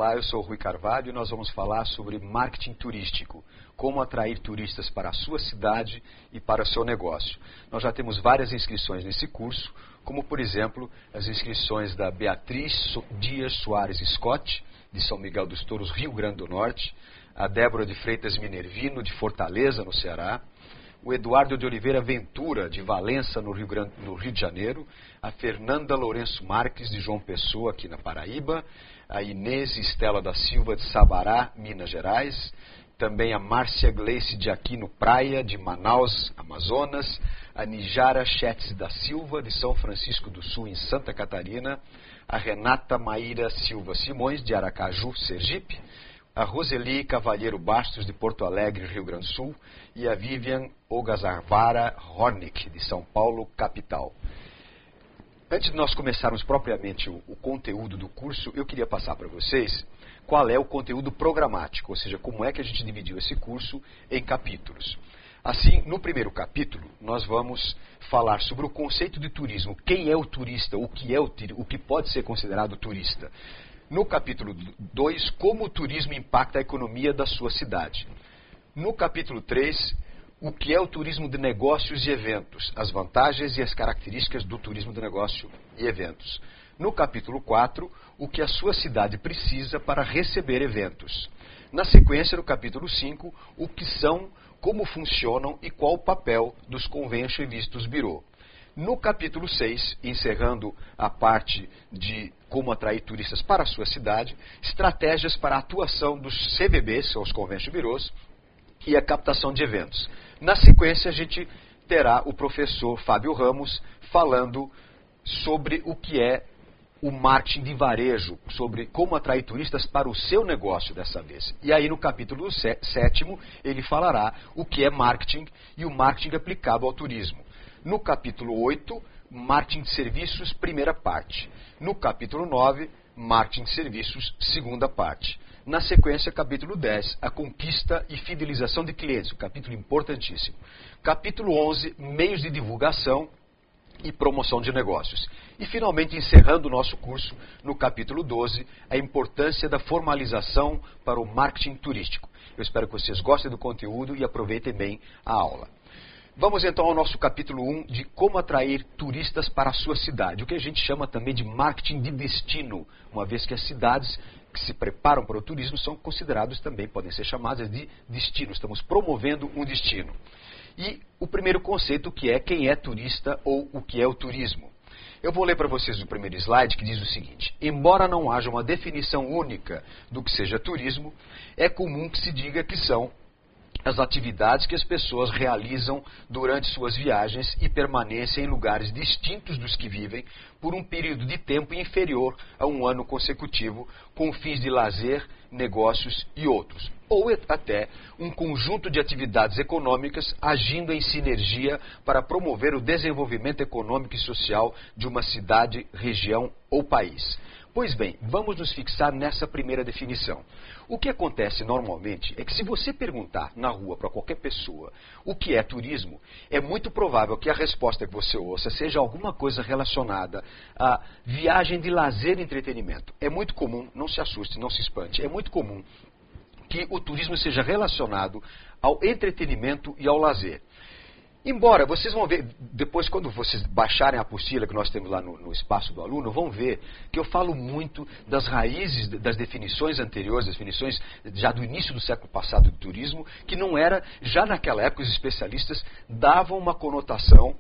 Olá, eu sou o Rui Carvalho e nós vamos falar sobre marketing turístico, como atrair turistas para a sua cidade e para o seu negócio. Nós já temos várias inscrições nesse curso, como por exemplo as inscrições da Beatriz Dias Soares Scott, de São Miguel dos Touros, Rio Grande do Norte, a Débora de Freitas Minervino, de Fortaleza, no Ceará, o Eduardo de Oliveira Ventura, de Valença, no Rio de Janeiro, a Fernanda Lourenço Marques, de João Pessoa, aqui na Paraíba, a Inês Estela da Silva, de Sabará, Minas Gerais, também a Márcia Gleice de Aquino Praia, de Manaus, Amazonas, a Nijara Chetz da Silva, de São Francisco do Sul, em Santa Catarina, a Renata Maíra Silva Simões, de Aracaju, Sergipe, a Roseli Cavalheiro Bastos, de Porto Alegre, Rio Grande do Sul, e a Vivian Ogazarvara Hornick, de São Paulo, capital. Antes de nós começarmos propriamente o conteúdo do curso, eu queria passar para vocês qual é o conteúdo programático, ou seja, como é que a gente dividiu esse curso em capítulos. Assim, no primeiro capítulo, nós vamos falar sobre o conceito de turismo, quem é o turista, o que pode ser considerado turista. No capítulo 2, como o turismo impacta a economia da sua cidade. No capítulo 3, o que é o turismo de negócios e eventos, as vantagens e as características do turismo de negócio e eventos. No capítulo 4, o que a sua cidade precisa para receber eventos. Na sequência, no capítulo 5, o que são, como funcionam e qual o papel dos Convention e Vistos Bureau. No capítulo 6, encerrando a parte de como atrair turistas para a sua cidade, estratégias para a atuação dos CVBs, são os Convention Bureaus, e a captação de eventos. Na sequência, a gente terá o professor Fábio Ramos falando sobre o que é o marketing de varejo, sobre como atrair turistas para o seu negócio dessa vez. E aí no capítulo 7º, ele falará o que é marketing e o marketing aplicado ao turismo. No capítulo 8, marketing de serviços, primeira parte. No capítulo 9, marketing de serviços, segunda parte. Na sequência, capítulo 10, a conquista e fidelização de clientes, um capítulo importantíssimo. Capítulo 11, meios de divulgação e promoção de negócios. E finalmente, encerrando o nosso curso, no capítulo 12, a importância da formalização para o marketing turístico. Eu espero que vocês gostem do conteúdo e aproveitem bem a aula. Vamos então ao nosso capítulo 1 de como atrair turistas para a sua cidade, o que a gente chama também de marketing de destino, uma vez que as cidades que se preparam para o turismo são consideradas também, podem ser chamadas de destino, estamos promovendo um destino. E o primeiro conceito que é quem é turista ou o que é o turismo. Eu vou ler para vocês o primeiro slide que diz o seguinte: embora não haja uma definição única do que seja turismo, é comum que se diga que são as atividades que as pessoas realizam durante suas viagens e permanecem em lugares distintos dos que vivem por um período de tempo inferior a um ano consecutivo, com fins de lazer, negócios e outros. Ou até um conjunto de atividades econômicas agindo em sinergia para promover o desenvolvimento econômico e social de uma cidade, região ou país. Pois bem, vamos nos fixar nessa primeira definição. O que acontece normalmente é que se você perguntar na rua para qualquer pessoa o que é turismo, é muito provável que a resposta que você ouça seja alguma coisa relacionada a viagem de lazer e entretenimento. É muito comum, não se assuste, não se espante, é muito comum que o turismo seja relacionado ao entretenimento e ao lazer. Embora, vocês vão ver, depois quando vocês baixarem a apostila que nós temos lá no espaço do aluno, vão ver que eu falo muito das raízes, das definições anteriores, definições já do início do século passado do turismo, que não era, já naquela época os especialistas davam uma conotação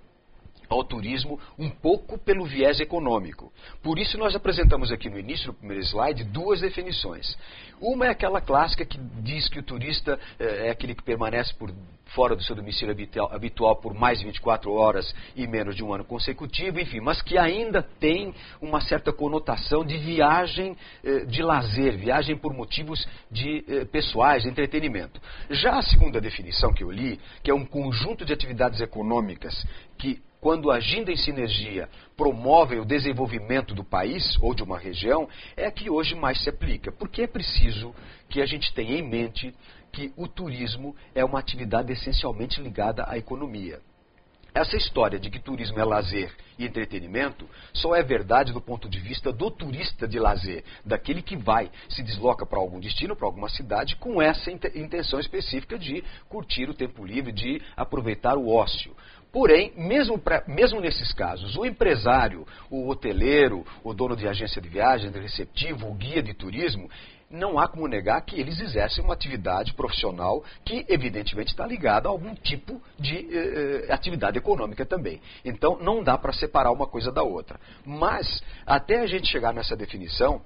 ao turismo um pouco pelo viés econômico. Por isso nós apresentamos aqui no início do primeiro slide duas definições. Uma é aquela clássica que diz que o turista é aquele que permanece por fora do seu domicílio habitual por mais de 24 horas e menos de um ano consecutivo, enfim, mas que ainda tem uma certa conotação de viagem de lazer, viagem por motivos pessoais, de entretenimento. Já a segunda definição que eu li, que é um conjunto de atividades econômicas que, quando agindo em sinergia, promovem o desenvolvimento do país ou de uma região, é a que hoje mais se aplica. Porque é preciso que a gente tenha em mente que o turismo é uma atividade essencialmente ligada à economia. Essa história de que turismo é lazer e entretenimento só é verdade do ponto de vista do turista de lazer, daquele que vai, se desloca para algum destino, para alguma cidade, com essa intenção específica de curtir o tempo livre, de aproveitar o ócio. Porém, mesmo nesses casos, o empresário, o hoteleiro, o dono de agência de viagem, de receptivo, o guia de turismo, não há como negar que eles exercem uma atividade profissional que, evidentemente, está ligada a algum tipo de atividade econômica também. Então, não dá para separar uma coisa da outra. Mas, até a gente chegar nessa definição,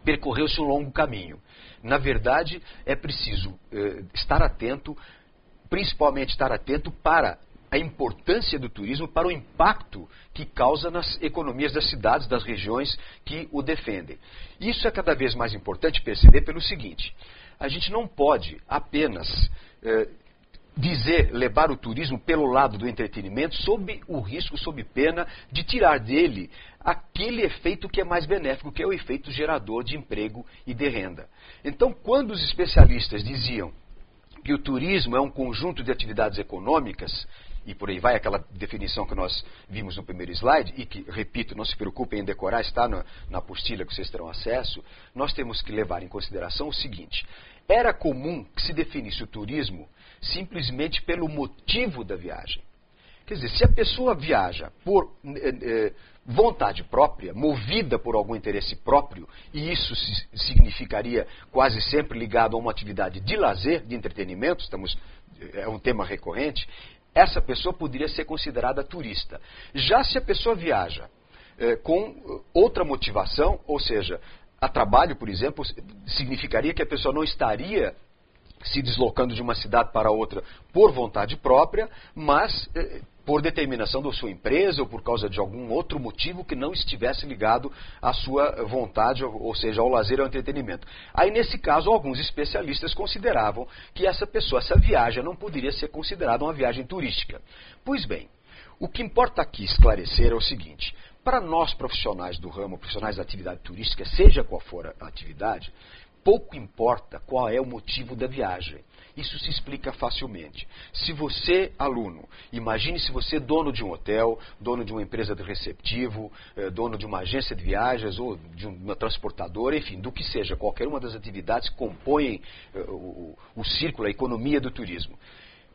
percorreu-se um longo caminho. Na verdade, é preciso estar atento, principalmente estar atento para a importância do turismo, para o impacto que causa nas economias das cidades, das regiões que o defendem. Isso é cada vez mais importante perceber pelo seguinte: a gente não pode apenas levar o turismo pelo lado do entretenimento sob o risco, sob pena de tirar dele aquele efeito que é mais benéfico, que é o efeito gerador de emprego e de renda. Então, quando os especialistas diziam que o turismo é um conjunto de atividades econômicas, e por aí vai aquela definição que nós vimos no primeiro slide, e que, repito, não se preocupem em decorar, está na apostila que vocês terão acesso, nós temos que levar em consideração o seguinte: era comum que se definisse o turismo simplesmente pelo motivo da viagem. Quer dizer, se a pessoa viaja por vontade própria, movida por algum interesse próprio, e isso significaria quase sempre ligado a uma atividade de lazer, de entretenimento, é um tema recorrente, essa pessoa poderia ser considerada turista. Já se a pessoa viaja com outra motivação, ou seja, a trabalho, por exemplo, significaria que a pessoa não estaria se deslocando de uma cidade para outra por vontade própria, mas por determinação da sua empresa ou por causa de algum outro motivo que não estivesse ligado à sua vontade, ou seja, ao lazer ou ao entretenimento. Aí, nesse caso, alguns especialistas consideravam que essa viagem não poderia ser considerada uma viagem turística. Pois bem, o que importa aqui esclarecer é o seguinte: para nós profissionais do ramo, profissionais da atividade turística, seja qual for a atividade, pouco importa qual é o motivo da viagem. Isso se explica facilmente. Se você, aluno, imagine se você, dono de um hotel, dono de uma empresa de receptivo, dono de uma agência de viagens ou de uma transportadora, enfim, do que seja, qualquer uma das atividades que compõem o círculo, a economia do turismo.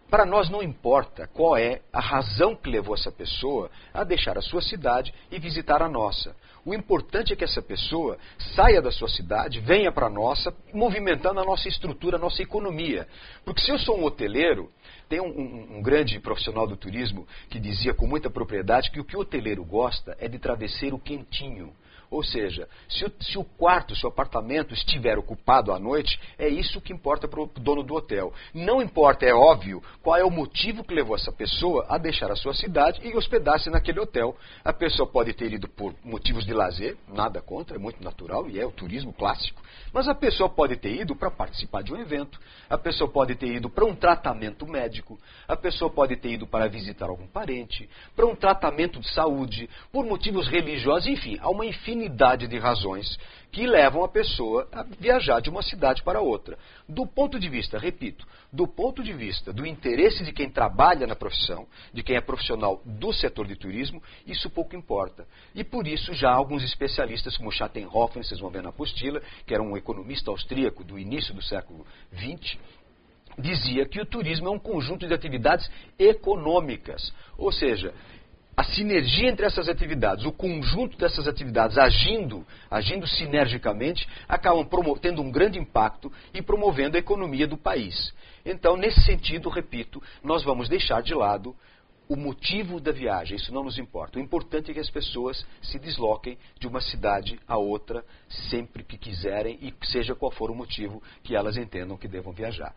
Para nós não importa qual é a razão que levou essa pessoa a deixar a sua cidade e visitar a nossa. O importante é que essa pessoa saia da sua cidade, venha para a nossa, movimentando a nossa estrutura, a nossa economia. Porque se eu sou um hoteleiro, tem um grande profissional do turismo que dizia com muita propriedade que o que o hoteleiro gosta é de travesseiro quentinho. Ou seja, se o quarto, se o apartamento estiver ocupado à noite, é isso que importa para o dono do hotel. Não importa, é óbvio, qual é o motivo que levou essa pessoa a deixar a sua cidade e hospedar-se naquele hotel. A pessoa pode ter ido por motivos de lazer, nada contra, é muito natural e é o turismo clássico. Mas a pessoa pode ter ido para participar de um evento, a pessoa pode ter ido para um tratamento médico, a pessoa pode ter ido para visitar algum parente, para um tratamento de saúde, por motivos religiosos, enfim, há uma infinidade de razões que levam a pessoa a viajar de uma cidade para outra. Do ponto de vista, repito, do ponto de vista do interesse de quem trabalha na profissão, de quem é profissional do setor de turismo, isso pouco importa. E por isso já alguns especialistas, como Schattenhofen, vocês vão ver na apostila, que era um economista austríaco do início do século XX, dizia que o turismo é um conjunto de atividades econômicas, ou seja, a sinergia entre essas atividades, o conjunto dessas atividades agindo sinergicamente, acabam tendo um grande impacto e promovendo a economia do país. Então, nesse sentido, repito, nós vamos deixar de lado o motivo da viagem, isso não nos importa. O importante é que as pessoas se desloquem de uma cidade a outra sempre que quiserem e seja qual for o motivo que elas entendam que devam viajar.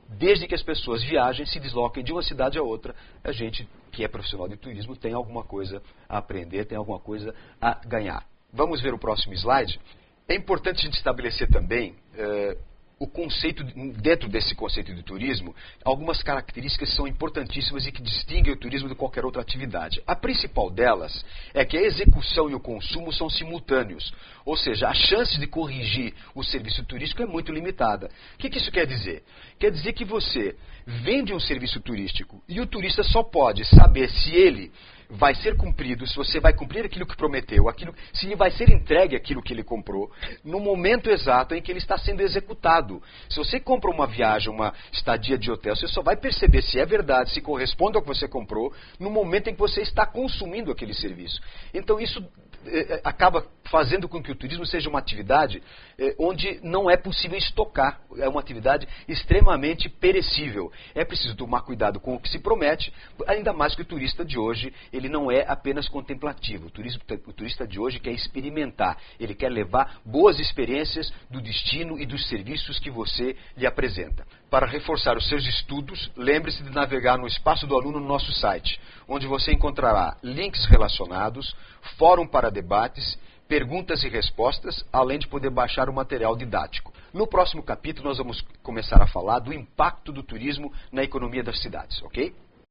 Desde que as pessoas viajem, se desloquem de uma cidade a outra, a gente que é profissional de turismo tem alguma coisa a aprender, tem alguma coisa a ganhar. Vamos ver o próximo slide. É importante a gente estabelecer também o conceito, dentro desse conceito de turismo, algumas características são importantíssimas e que distinguem o turismo de qualquer outra atividade. A principal delas é que a execução e o consumo são simultâneos, ou seja, a chance de corrigir o serviço turístico é muito limitada. O que isso quer dizer? Quer dizer que você vende um serviço turístico e o turista só pode saber se ele vai ser cumprido, se você vai cumprir aquilo que prometeu, se lhe vai ser entregue aquilo que ele comprou, no momento exato em que ele está sendo executado. Se você compra uma viagem, uma estadia de hotel, você só vai perceber se é verdade, se corresponde ao que você comprou, no momento em que você está consumindo aquele serviço. Então isso acaba fazendo com que o turismo seja uma atividade onde não é possível estocar, é uma atividade extremamente perecível. É preciso tomar cuidado com o que se promete, ainda mais que o turista de hoje, ele não é apenas contemplativo. O turista de hoje quer experimentar, ele quer levar boas experiências do destino e dos serviços que você lhe apresenta. Para reforçar os seus estudos, lembre-se de navegar no espaço do aluno no nosso site, onde você encontrará links relacionados, fórum para debates, perguntas e respostas, além de poder baixar o material didático. No próximo capítulo nós vamos começar a falar do impacto do turismo na economia das cidades, ok?